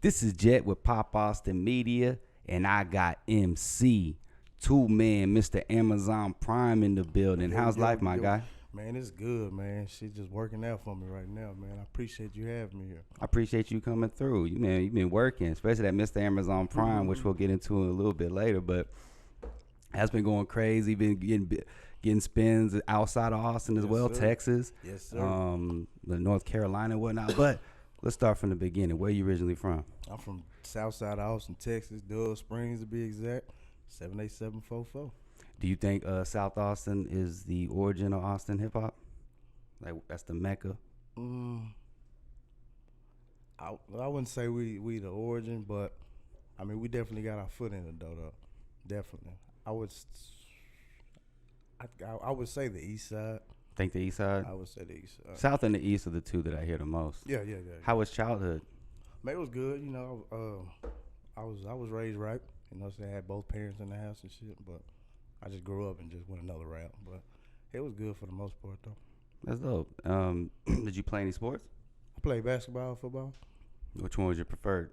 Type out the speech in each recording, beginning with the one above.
This is Jet with Pop Austin Media, and I got MC, TOOLMAN, Mr. Amazon Prime in the building. How's life, my guy? Man, it's good, man. Shit just working out for me right now, man. I appreciate you having me here. I appreciate you coming through. You've been working, especially that Mr. Amazon Prime, which we'll get into in a little bit later. But that's been going crazy. Been getting spins outside of Austin as well, sir. Texas, Yes, sir. the North Carolina and whatnot. But let's start from the beginning. Where you originally from? I'm from south side of Austin, Texas, Dove Springs to be exact, 78744. Do you think South Austin is the origin of Austin hip hop? Like that's the Mecca? I wouldn't say we the origin, but I mean we definitely got our foot in the dough though. Definitely. I would say the east side. Think the east side? I would say the east side. South and the east are the two that I hear the most. Yeah. How was childhood? Man, it was good, you know. I was raised right. You know, so I had both parents in the house and shit, but I just grew up and just went another route. But it was good for the most part though. That's dope. Did you play any sports? I played basketball, football. Which one was your preferred?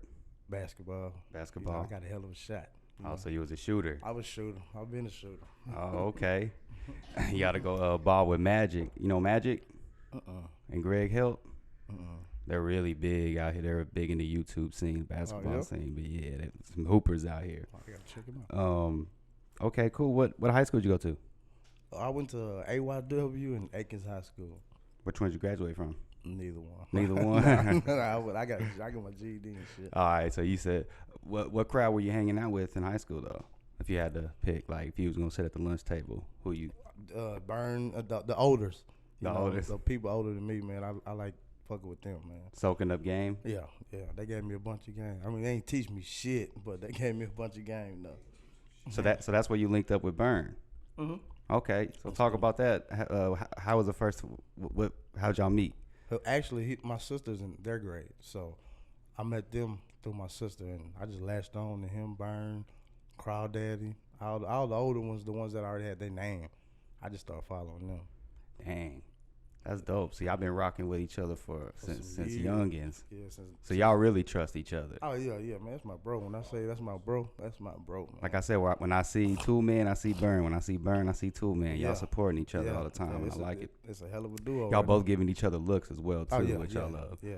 Basketball. Basketball. You know, I got a hell of a shot. Oh, so you was a shooter. I was a shooter. I've been a shooter. Oh, okay. You got to go ball with Magic. You know Magic? And Greg Hilt? They're really big out here. They're big in the YouTube scene, basketball scene. But yeah, there's some hoopers out here. I got to check them out. Okay, cool. What high school did you go to? I went to AYW and Aikens High School. Which one did you graduate from? Neither one. Neither one? I got my GED and shit. All right, so you said, what crowd were you hanging out with in high school, though? If you had to pick, like, if you was going to sit at the lunch table, who you? The olders. The oldest? The people older than me, man. I like fucking with them, man. Soaking up game? Yeah. They gave me a bunch of game. I mean, they ain't teach me shit, but they gave me a bunch of game, though. So that's where you linked up with Burn? Mm-hmm. Okay, so talk about that. How was the first, how'd y'all meet? Actually, my sister's in their grade, so I met them through my sister, and I just latched on to him, Burn, Crawdaddy, all the older ones, the ones that already had their name. I just started following them. Dang, that's dope. See, I've been rocking with each other since youngins. Yeah, so y'all really trust each other. Oh yeah, man, that's my bro. When I say that's my bro, man. Like I said, when I see TOOLMAN, I see Burn. When I see Burn, I see TOOLMAN. Y'all supporting each other all the time, and I like it. It's a hell of a duo. Y'all both giving each other looks as well too, which y'all love. Yeah.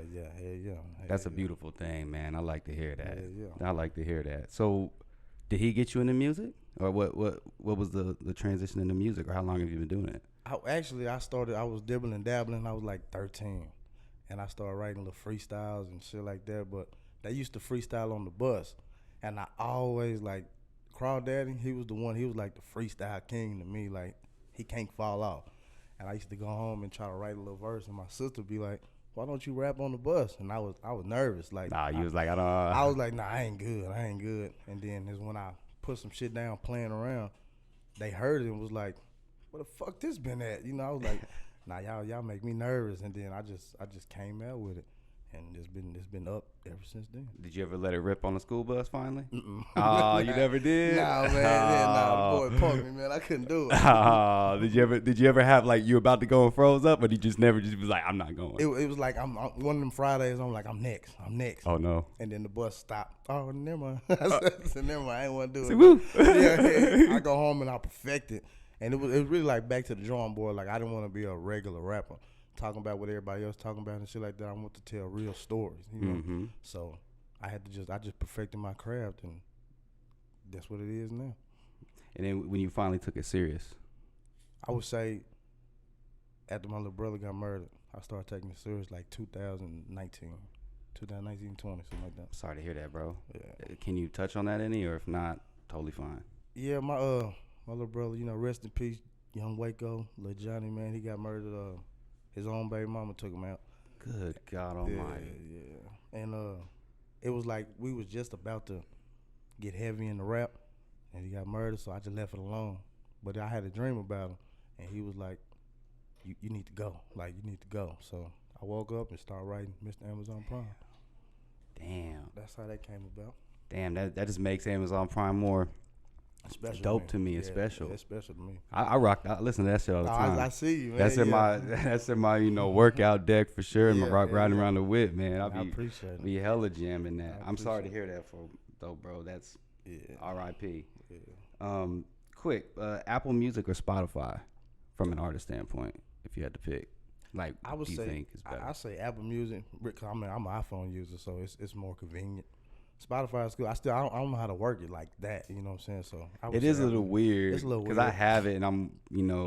That's a beautiful thing, man. I like to hear that. Yeah. I like to hear that. So, did he get you into music, or what was the transition into music, or how long have you been doing it? I was dibbling and dabbling. I was like 13, and I started writing little freestyles and shit like that. But they used to freestyle on the bus, and I always like Crawdaddy. He was like the freestyle king to me. Like he can't fall off. And I used to go home and try to write a little verse, and my sister would be like, "Why don't you rap on the bus?" And I was nervous. Like I was like, I was like, "Nah, I ain't good." And then is when I put some shit down playing around, they heard it and was like, "Where the fuck this been at?" You know, I was like, "Nah, y'all make me nervous." And then I just came out with it, and it's been up ever since then. Did you ever let it rip on the school bus finally? Oh, you never did? Nah, man. Nah, the boy punked me, man. I couldn't do it. Did you ever have like you about to go and froze up, or did you just never just was like, I'm not going? It was like I'm one of them Fridays. I'm like, I'm next. Oh no! And then the bus stopped. Oh, never mind. I said, never mind. I ain't want to do it. Woo. Yeah. I go home and I perfect it. And it was really like back to the drawing board. Like I didn't want to be a regular rapper, talking about what everybody else talking about and shit like that. I want to tell real stories, you know. Mm-hmm. So I just perfected my craft, and that's what it is now. And then when you finally took it serious, I would say after my little brother got murdered, I started taking it serious like 2019, 2020, something like that. Sorry to hear that, bro. Yeah. Can you touch on that any, or if not, totally fine. Yeah, my little brother, you know, rest in peace, young Waco, little Johnny, man, he got murdered. His own baby mama took him out. Good God Almighty. Yeah. And it was like we was just about to get heavy in the rap, and he got murdered, so I just left it alone. But I had a dream about him, and he was like, you need to go. Like, you need to go. So I woke up and started writing Mr. Amazon Prime. Damn. That's how that came about. Damn, that just makes Amazon Prime more Special dope to me and yeah, special. Yeah, it's special to me. I rock. I listen to that shit all the time. I see you, man. That's in my workout deck for sure. And my riding around the whip, man. I appreciate it. Be hella jamming that. I'm sorry to hear that though, bro. That's R.I.P. Yeah. Quick, Apple Music or Spotify, from an artist standpoint, if you had to pick, like, I would do you say think is better? I say Apple Music. Cause I'm an iPhone user, so it's more convenient. Spotify is good. I don't know how to work it like that. You know what I'm saying? So it is a little weird. It's a little weird because I have it and I'm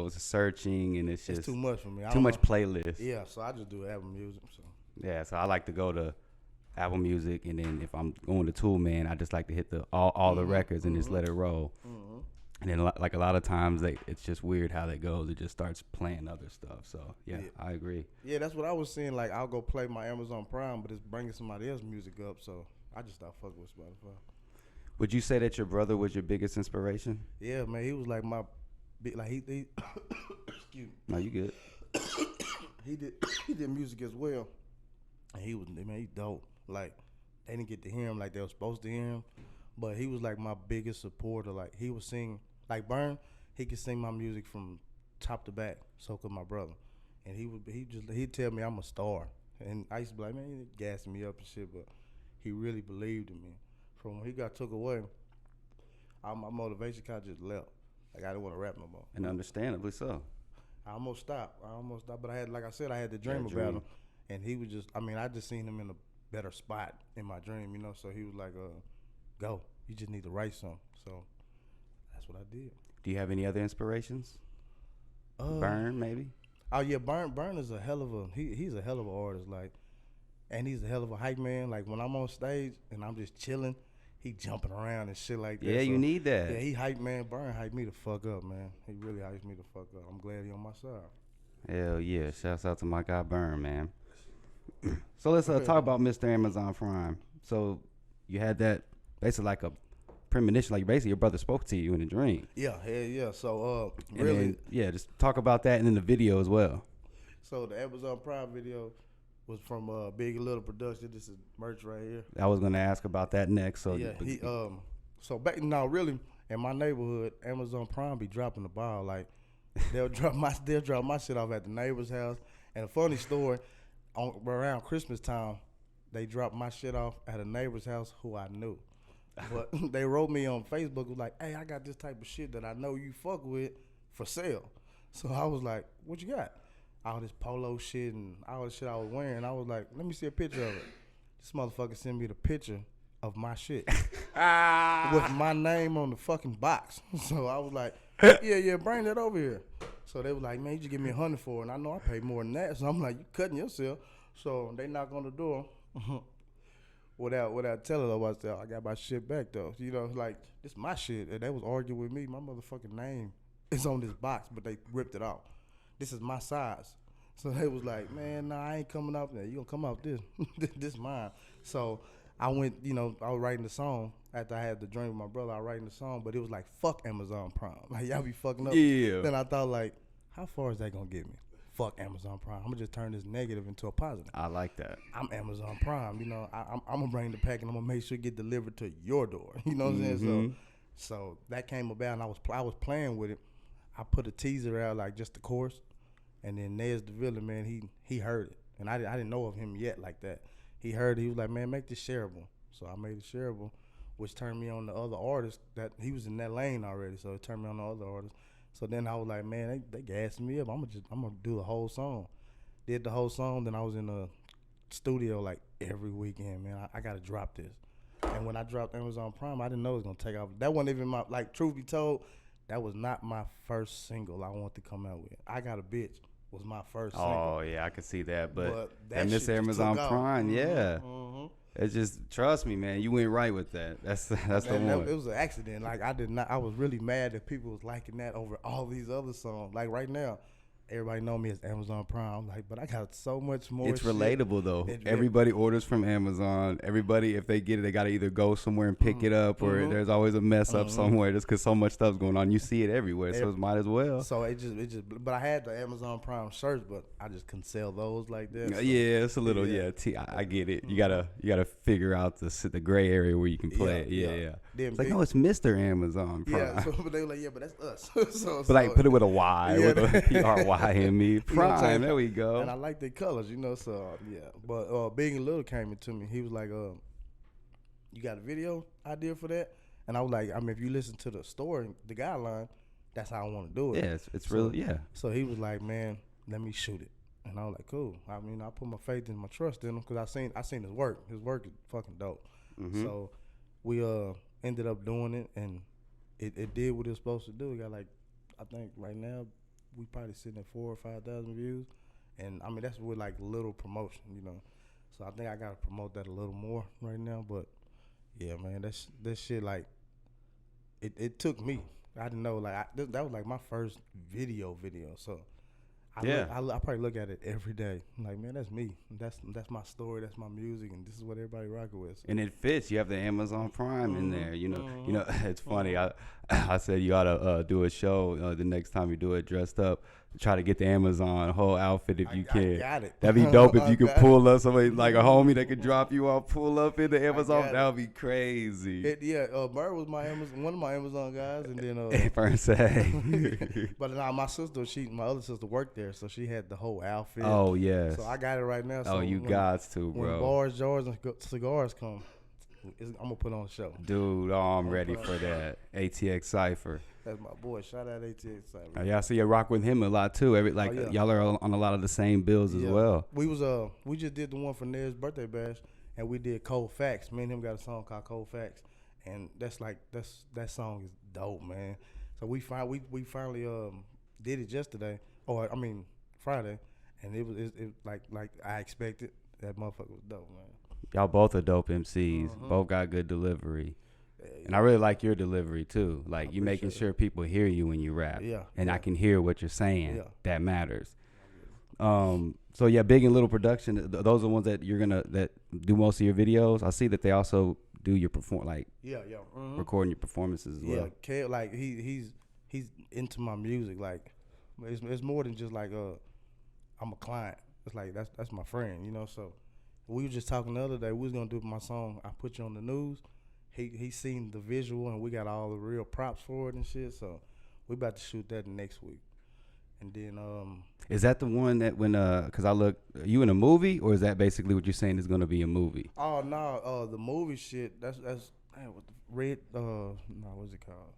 searching and it's just too much for me. Too much playlist. Yeah, so I just do Apple Music. So yeah, so I like to go to Apple Music, and then if I'm going to TOOLMAN, I just like to hit all the records and just let it roll. Mm-hmm. And then like a lot of times it's just weird how that goes. It just starts playing other stuff. So yeah, I agree. Yeah, that's what I was saying. Like I'll go play my Amazon Prime, but it's bringing somebody else's music up. So I just stopped fucking with Spotify. Would you say that your brother was your biggest inspiration? Yeah, man, he was like my big. Like he excuse me. No, you good. he did music as well, and he dope. Like they didn't get to hear him like they were supposed to hear him, but he was like my biggest supporter. Like he would sing like Burn. He could sing my music from top to back. So could my brother, and he'd tell me I'm a star, and I used to be like, man, he gassing me up and shit, but he really believed in me. From when he got took away, my motivation kind of just left. Like I didn't want to rap no more. And understandably so. I almost stopped, but I had, like I said, I had the dream about him, and he was just. I mean, I just seen him in a better spot in my dream, you know. So he was like, "Go, you just need to write something." So that's what I did. Do you have any other inspirations? Burn, maybe. Oh yeah, Burn is a hell of a he's a hell of an artist, like. And he's a hell of a hype man. Like when I'm on stage and I'm just chilling, he jumping around and shit like that. Yeah, so, you need that. Yeah, he hype man. Burn hype me the fuck up, man. He really hypes me the fuck up. I'm glad he on my side. Hell yeah! Shouts out to my guy Burn, man. So let's talk about Mr. Amazon Prime. So you had that basically like a premonition, like basically your brother spoke to you in a dream. Yeah, hell yeah. So really, just talk about that and then the video as well. So the Amazon Prime video was from Big and Little Production. This is merch right here. I was gonna ask about that next. So yeah, so back now, really in my neighborhood, Amazon Prime be dropping the ball. Like they'll drop my shit off at the neighbor's house. And a funny story, around Christmas time, they dropped my shit off at a neighbor's house who I knew. But they wrote me on Facebook, was like, "Hey, I got this type of shit that I know you fuck with for sale." So I was like, "What you got?" All this polo shit and all the shit I was wearing. I was like, let me see a picture of it. This motherfucker sent me the picture of my shit with my name on the fucking box. So I was like, yeah, bring that over here. So they was like, man, you just give me $100 for it. And I know I paid more than that. So I'm like, you cutting yourself. So they knock on the door without telling them I got my shit back though. You know, like, this my shit. And they was arguing with me. My motherfucking name is on this box, but they ripped it off. This is my size. So they was like, man, nah, I ain't coming out there. You gonna come out this. This mine. So I went, I was writing the song. After I had the dream with my brother, I was writing the song, but it was like, fuck Amazon Prime. Like, y'all be fucking up. Yeah. Then I thought, like, how far is that gonna get me? Fuck Amazon Prime. I'm gonna just turn this negative into a positive. I like that. I'm Amazon Prime. I'm gonna bring the pack and I'm gonna make sure it get delivered to your door. You know what I'm saying? So that came about and I was playing with it. I put a teaser out, like just the chorus, and then Nez the villain, man, he heard it, and I didn't know of him yet like that. He heard it, he was like, man, make this shareable. So I made it shareable, which turned me on the other artists that he was in that lane already. So it turned me on the other artists. So then I was like, man, they gassing me up. I'm gonna do the whole song. Did the whole song. Then I was in the studio like every weekend, man. I gotta drop this. And when I dropped Amazon Prime, I didn't know it was gonna take off. That wasn't even like, truth be told, that was not my first single I wanted to come out with. I Got a Bitch was my first single. Oh, yeah, I could see that. But that Miss Amazon Prime, yeah. Mm-hmm. It's just, trust me, man, you went right with that. That's the one. It was an accident. Like, I was really mad that people was liking that over all these other songs. Like, right now, everybody know me as Amazon Prime. I'm like, but I got so much more. It's shit. relatable though. Everybody orders from Amazon. Everybody, if they get it, they gotta either go somewhere and pick it up, or there's always a mess up somewhere just because so much stuff's going on. You see it everywhere, so it might as well. So it just. But I had the Amazon Prime shirts, but I just couldn't sell those like that. So. Yeah, it's a little. I get it. You gotta figure out the gray area where you can play it. Yeah. It's like, no, it's Mr. Amazon Prime. Yeah, so, but they were like, yeah, but that's us. But like, put it with a Y, with a PRYME. Prime, there we go. And I like the colors, so yeah. But Big and Little came into me. He was like, you got a video idea for that? And I was like, I mean, if you listen to the story, the guideline, that's how I want to do it. Yeah, it's really, yeah. So he was like, man, let me shoot it. And I was like, cool. I mean, I put my faith and my trust in him because I seen his work. His work is fucking dope. So we ended up doing it, and it did what it was supposed to do. We got like, I think right now we probably sitting at 4,000 or 5,000 views, and I mean that's with like little promotion, So I think I gotta promote that a little more right now. But yeah, man, that shit like it took me. I didn't know like that was like my first video. So. I probably look at it every day. I'm like, man, that's me. That's my story. That's my music, and this is what everybody rocking with. So. And it fits. You have the Amazon Prime in there. You know, it's funny. I said you ought to do a show the next time you do it dressed up. Try to get the Amazon whole outfit if you can. I got it. That'd be dope if you could pull up somebody like a homie that could drop you off, pull up in the Amazon. That would be crazy. Bird was one of my Amazon guys, and then But now my other sister worked there, so she had the whole outfit. Oh yes. So I got it right now. So you got to, bro. When bars, jars, and cigars come, I'm gonna put on a show. Dude, I'm ready for that. ATX Cypher. That's my boy. Shout out ATX Cypher. Yeah, I see you rock with him a lot too. Y'all are on a lot of the same bills as well. We just did the one for Ned's birthday bash, and we did Cold Facts. Me and him got a song called Cold Facts, and that song is dope, man. So we finally did it yesterday, Friday, and it was like I expected. That motherfucker was dope, man. Y'all both are dope MCs. Both got good delivery. And I really like your delivery too. Like you making sure people hear you when you rap. Yeah. And I can hear what you're saying. Yeah. That matters. So yeah, Big and Little Production, those are the ones that that do most of your videos. I see that they also do your recording your performances as well. Yeah, like he's into my music. Like it's more than just like I'm a client. It's like that's my friend, So we were just talking the other day. We was gonna do my song. I Put You on the News. He seen the visual, and we got all the real props for it and shit. So we about to shoot that next week. And then is that the one that when because are you in a movie, or is that basically what you're saying is gonna be a movie? Oh no, the movie shit. That's what the red what's it called?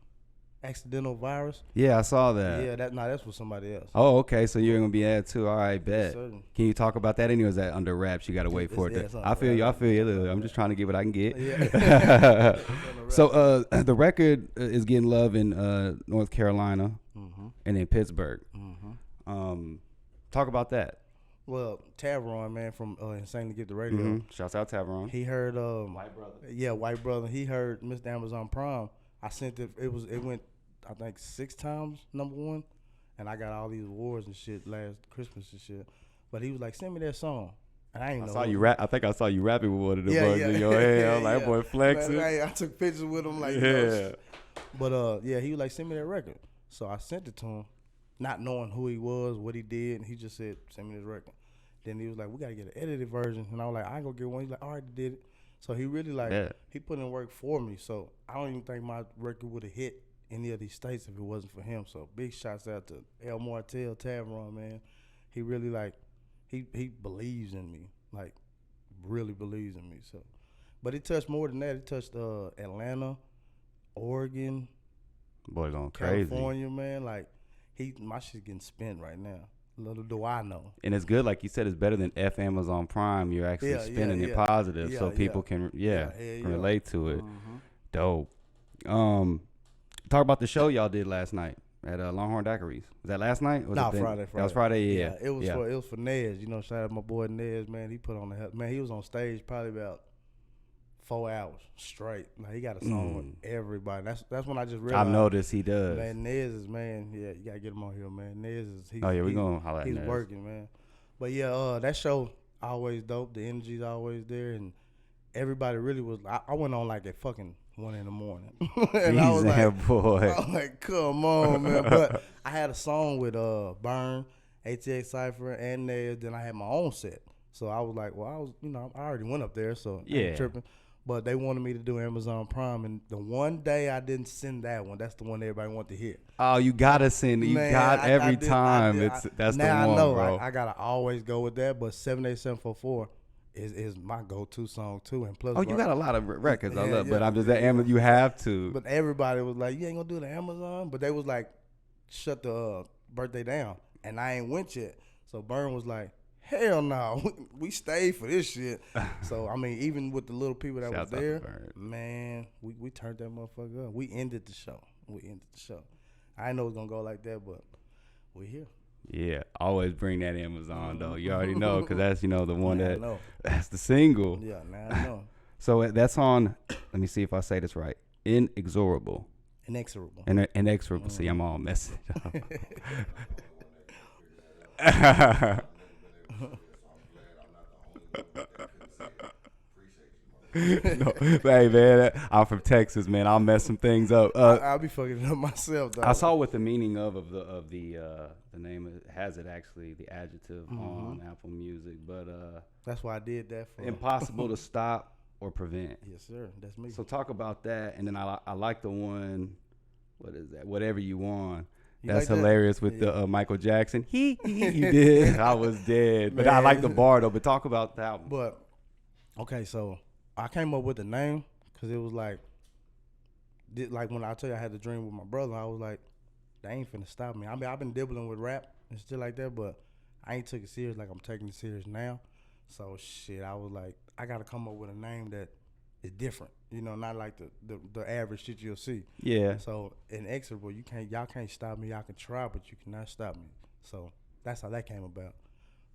Accidental Virus. Yeah, I saw that. Yeah, that's for somebody else. Oh, okay. So you're gonna be added too. All right, bet. Certain. Can you talk about that? Or is that under wraps? You gotta wait for it. I feel you. I'm just trying to get what I can get. Yeah. So the record is getting love in North Carolina and in Pittsburgh. Talk about that. Well, Tavron, man, from Insane to Get the Radio. Shouts out Tavron. He heard White Brother. Yeah, White Brother. He heard Mr. Amazon Prime. I sent it. It went, I think, 6 times #1, and I got all these awards and shit last Christmas and shit. But he was like, "Send me that song," and I ain't know. Saw you rap. I think I saw you rapping with one of the bugs in your head. I was like, boy, flexing. I took pictures with him, like, But he was like, "Send me that record." So I sent it to him, not knowing who he was, what he did, and he just said, "Send me this record." Then he was like, "We gotta get an edited version," and I was like, "I ain't gonna get one." He's like, "I already did it." So he really he put in work for me. So I don't even think my record would have hit any of these states if it wasn't for him. So big shouts out to El Martel, Tavron, man. He really he believes in me, like really believes in me. So, but it touched more than that. It touched Atlanta, Oregon, boy, going crazy. California, man. Like my shit's getting spent right now. Little do I know. And it's good, like you said, it's better than Amazon Prime. You're actually spinning it positive, so people can relate to it. Dope. Talk about the show y'all did last night at Longhorn Daiquiris. Was that last night? Friday. That was Friday. Yeah. It was for Nez. Shout out my boy Nez, man. He put on he was on stage probably about 4 hours straight. Like he got a song with everybody. That's when I just realized. I've noticed he does. Man, Nez is, man. Yeah, you gotta get him on here, man. Nez is. Oh yeah, we gonna holler at He's Nez. working, man. But yeah, that show always dope. The energy's always there, and everybody really was. I went on like at fucking 1 a.m, and I was like, come on, man. But I had a song with Burn, ATX Cypher, and Nez. Then I had my own set, so I was like, well, I already went up there, so I ain't tripping. But they wanted me to do Amazon Prime, and the one day I didn't send that one, that's the one everybody wanted to hear. Oh, you gotta send it. Every time. That's the one, now I know, bro. I gotta always go with that, but 78744 is my go-to song too. And plus, you got a lot of records I love, but I'm just Amazon. You have to. But everybody was like, "You ain't gonna do the Amazon," but they was like, "Shut the birthday down," and I ain't went yet. So Burn was like, "Hell no, we stayed for this shit." So I mean, even with the little people that was there, man, we turned that motherfucker up. We ended the show. I didn't know it was gonna go like that, but we here. Yeah, always bring that Amazon though. You already know, because that's the one that's the single. Yeah, now I know. So that's on. Let me see if I say this right. Inexorable. Inexorable. See, I'm all messing up. No, hey man, I'm from Texas, man. I'll mess some things up. I'll be fucking it up myself, though. I saw what the meaning of the name has it actually, the adjective on Apple Music, but that's why I did that for impossible to stop or prevent. Yes, sir. That's me. So talk about that, and then I like the one. What is that? Whatever you want. That's like hilarious with the Michael Jackson. You did. I was dead, but I like the bar though. But talk about that one. But okay, so I came up with the name because it was like when I tell you I had the dream with my brother, I was like, they ain't finna stop me. I mean, I've been dibbling with rap and shit like that, but I ain't took it serious like I'm taking it serious now. So shit, I was like, I gotta come up with a name that is different, not like the average shit you'll see. Yeah. So inexorable, y'all can't stop me. Y'all can try, but you cannot stop me. So that's how that came about.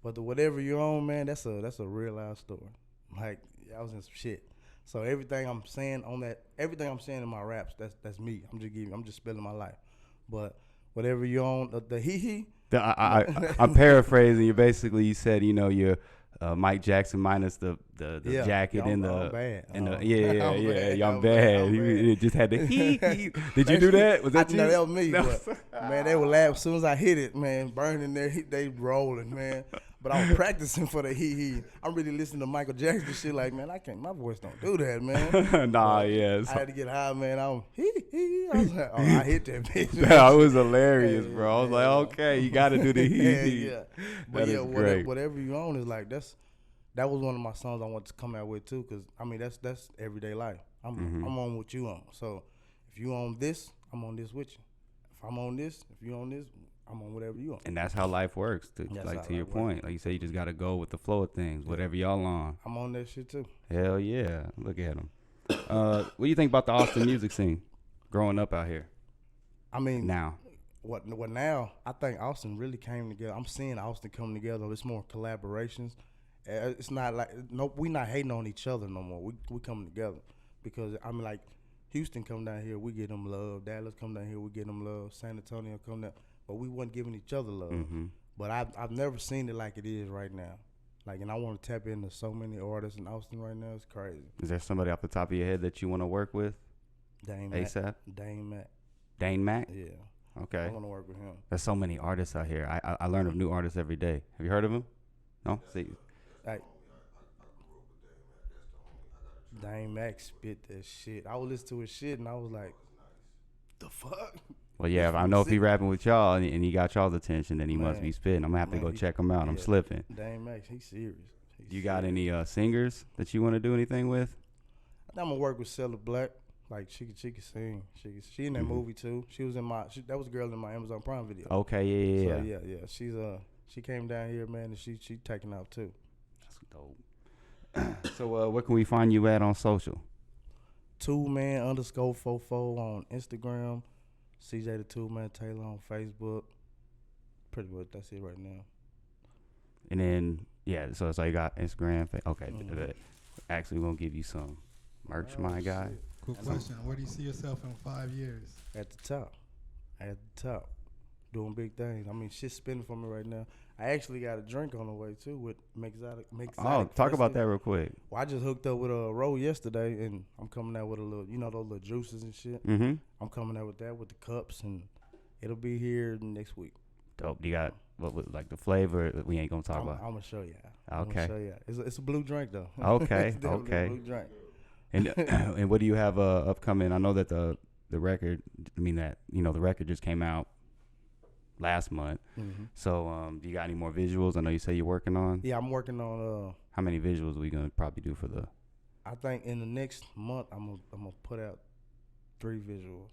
But the whatever you're on, man, that's a real life story. Like, I was in some shit. So everything I'm saying in my raps, that's me. I'm just spilling my life. But whatever you're on, the hee. I'm paraphrasing. You said, you're Mike Jackson minus the jacket and the bad. I'm bad. He just had the hee. Did you do that? Was that you? No, that was me. No. But, man, they would laugh as soon as I hit it. Man, burning there, they rolling, man. But I was practicing for the hee. I'm really listening to Michael Jackson shit like, man, my voice don't do that, man. Yes. I had to get high, man. I was like, oh, I hit that bitch. That was hilarious, bro. I was like, okay, you got to do the hee. Yeah. But yeah, whatever you own is like, that was one of my songs I wanted to come out with too, because I mean that's everyday life. I'm on what you on. So if you own this, I'm on this with you. If I'm on this, if you own this, I'm on whatever you on. And that's how life works. To your point, like you say, you just got to go with the flow of things. Whatever y'all on. I'm on that shit too. Hell yeah! Look at him. What do you think about the Austin music scene growing up out here? I mean, now. What now? I think Austin really came together. I'm seeing Austin come together. It's more collaborations. It's not like we not hating on each other no more. We coming together because I mean, like Houston come down here, we get them love. Dallas come down here, we get them love. San Antonio come down, but we wasn't giving each other love. Mm-hmm. But I've never seen it like it is right now. Like, and I want to tap into so many artists in Austin right now. It's crazy. Is there somebody off the top of your head that you want to work with? ASAP? Dane Mack? Yeah. Okay. I want to work with him. There's so many artists out here. I learn of new artists every day. Have you heard of him? No? See. Like, Dane Mack spit that shit. I would listen to his shit and I was like, the fuck? Well, yeah, I know if he rapping with y'all and he got y'all's attention, then he must be spitting. I'm going to have to go check him out. I'm slipping. Dane Mack, he's serious. You got any singers that you want to do anything with? I think I'm going to work with Cella Black. Like, she can sing. She in that movie, too. She was in that was a girl in my Amazon Prime video. Okay, yeah. So, yeah. She came down here, man, and she taking out, too. That's dope. So, where can we find you at on social? TOOLMAN_44 on Instagram. CJ the TOOLMAN Taylor on Facebook. Pretty much that's it right now. And then, so you got Instagram. Okay, actually, we're going to give you some Merch, my guy. Quick question: where do you see yourself in 5 years? At the top. At the top. Doing big things. I mean, shit's spinning for me right now. I actually got a drink on the way, too, with Mixotic. Oh, talk about that real quick. Well, I just hooked up with a roll yesterday, and I'm coming out with a little, those little juices and shit. Mm-hmm. I'm coming out with that, with the cups, and it'll be here next week. Dope. You got, like the flavor we ain't going to talk about? I'm going to show you. Okay. It's a blue drink, though. Okay, It's definitely okay. a blue drink. And what do you have upcoming? I know that the record, the record just came out last month. Mm-hmm. So do you got any more visuals? I know you say you're working on. Yeah, I'm working on. How many visuals are we gonna probably do for the? I think in the next month I'm gonna put out 3 visuals.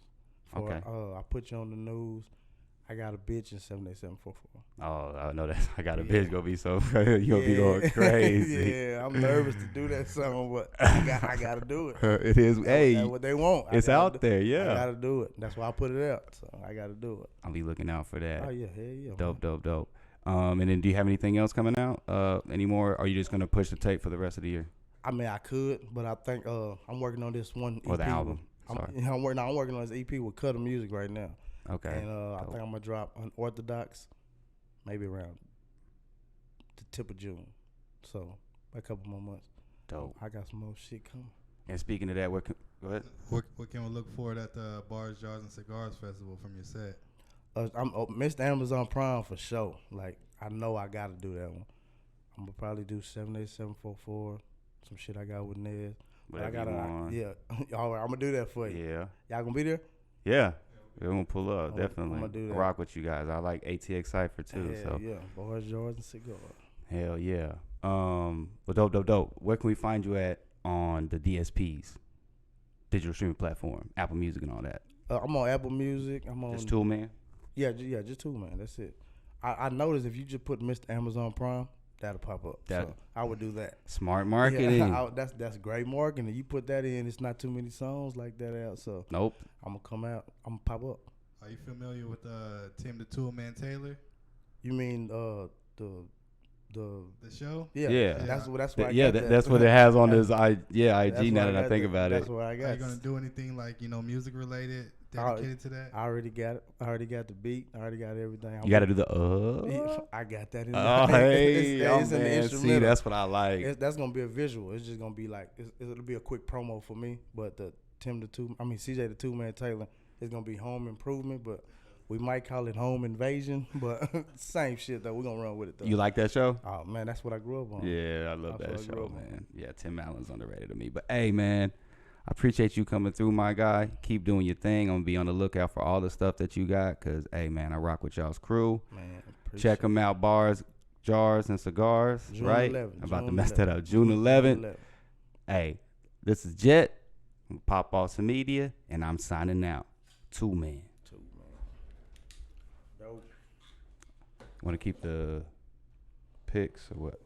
Okay. I put you on the news. I got a bitch in 78744. Oh, I know that. I got a bitch gonna be so you'll be going crazy. Yeah, I'm nervous to do that song, but I gotta do it. It is. That's what they want. It's out there. Yeah. I gotta do it. That's why I put it out. So I gotta do it. I'll be looking out for that. Oh yeah, hell yeah. Dope. And then do you have anything else coming out anymore? Or are you just gonna push the tape for the rest of the year? I mean, I could, but I think I'm working on this one EP. Or the album. I'm working on this EP with Cutter Music right now. Okay. And I think I'm gonna drop Unorthodox maybe around the tip of June. So a couple more months. Dope. I got some more shit coming. And speaking of that, go ahead. What can we look for at the Bars, Jars, and Cigars Festival from your set? I'm Mr. Amazon Prime for sure. Like, I know I gotta do that one. I'm gonna probably do 78744, some shit I got with Nez. But I gotta, all right, I'm gonna do that for you. Yeah. Y'all gonna be there? Yeah. We're gonna pull up, definitely. I'm gonna do that. Rock with you guys. I like ATX Cypher too. Hell yeah, Bars, Jars, and Cigars. Hell yeah. But dope. Where can we find you at on the DSPs, digital streaming platform, Apple Music and all that? I'm on Apple Music. I'm on Just TOOLMAN. Yeah, just TOOLMAN. That's it. I noticed if you just put Mr. Amazon Prime, that'll pop up. So I would do that. Smart marketing. Yeah, that's great marketing. You put that in, it's not too many songs like that out. So nope. I'm gonna come out. I'm gonna pop up. Are you familiar with Tim the Toolman Taylor? You mean the show? Yeah. That's what I got. That's what it has on his IG now that I think that. about it. That's what I got. Are you gonna do anything like music related dedicated to that? I already got it. I already got the beat. I already got everything. You got to do the Yeah, I got that in there. Oh, hey, it's in the instrumental. See, that's what I like. That's gonna be a visual. It's just gonna be like it'll be a quick promo for me. But the CJ the Two-Man Taylor is gonna be home improvement, but we might call it home invasion. But same shit though. We're gonna run with it though. You like that show? Oh man, that's what I grew up on. Yeah, I love that show, man. Yeah, Tim Allen's underrated to me. But hey, man, I appreciate you coming through, my guy. Keep doing your thing. I'm gonna be on the lookout for all the stuff that you got, cause hey, man, I rock with y'all's crew. Man, check them out, Bars, Jars, and Cigars. June right? 11th, I'm about June to mess 11th. that up. June 11th. Hey, this is Jet. Pop off some media, and I'm signing out. TOOLMAN. Dope. Want to keep the picks or what?